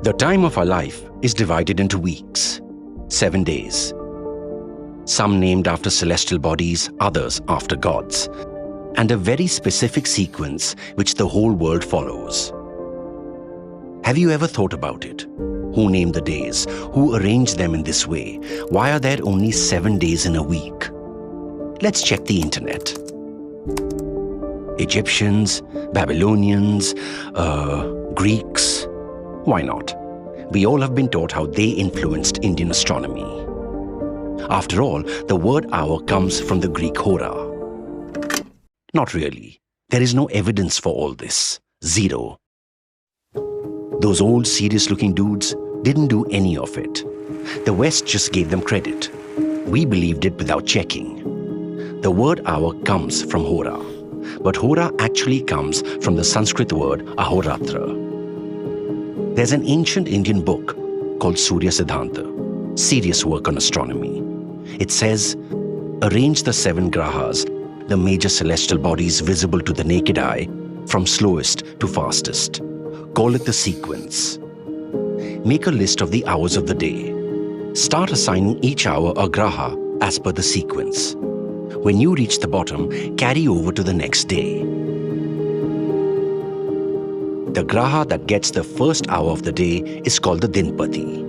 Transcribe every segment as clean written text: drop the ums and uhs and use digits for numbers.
The time of our life is divided into weeks, 7 days. Some named after celestial bodies, others after gods, and a very specific sequence which the whole world follows. Have you ever thought about it? Who named the days? Who arranged them in this way? Why are there only 7 days in a week? Let's check the internet. Egyptians, Babylonians, Greeks. Why not? We all have been taught how they influenced Indian astronomy. After all, the word hour comes from the Greek hora. Not really. There is no evidence for all this. Zero. Those old serious-looking dudes didn't do any of it. The West just gave them credit. We believed it without checking. The word hour comes from hora, but hora actually comes from the Sanskrit word ahoratra. There's an ancient Indian book called Surya Siddhanta, serious work on astronomy. It says, arrange the 7 grahas, the major celestial bodies visible to the naked eye, from slowest to fastest. Call it the sequence. Make a list of the hours of the day. Start assigning each hour a graha as per the sequence. When you reach the bottom, carry over to the next day. The graha that gets the first hour of the day is called the Dinpati.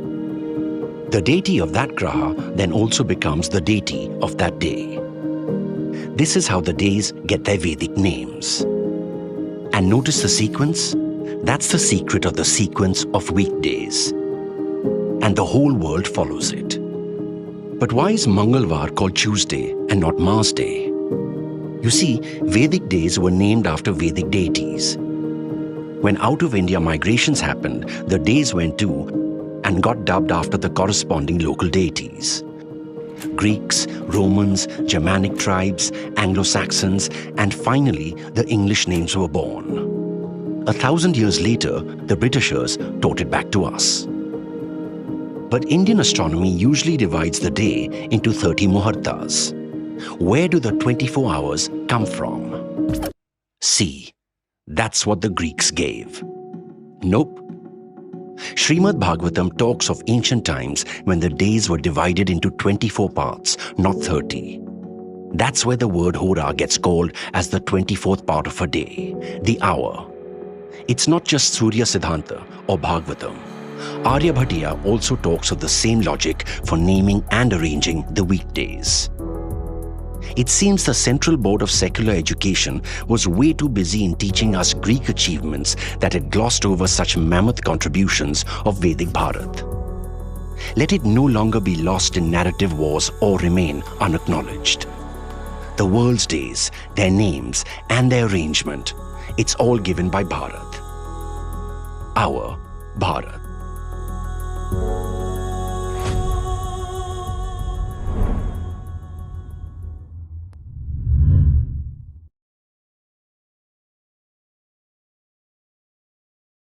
The deity of that graha then also becomes the deity of that day. This is how the days get their Vedic names. And notice the sequence? That's the secret of the sequence of weekdays. And the whole world follows it. But why is Mangalvar called Tuesday and not Mars Day? You see, Vedic days were named after Vedic deities. When out-of-India migrations happened, the days went too and got dubbed after the corresponding local deities. Greeks, Romans, Germanic tribes, Anglo-Saxons, and finally the English names were born. 1,000 years later, the Britishers taught it back to us. But Indian astronomy usually divides the day into 30 muhurtas. Where do the 24 hours come from? See, that's what the Greeks gave. Nope. Srimad Bhagavatam talks of ancient times when the days were divided into 24 parts, not 30. That's where the word hora gets called as the 24th part of a day, the hour. It's not just Surya Siddhanta or Bhagavatam. Aryabhatiya also talks of the same logic for naming and arranging the weekdays. It seems the Central Board of Secular Education was way too busy in teaching us Greek achievements that had glossed over such mammoth contributions of Vedic Bharat. Let it no longer be lost in narrative wars or remain unacknowledged. The world's days, their names, and their arrangement, it's all given by Bharat. Our Bharat.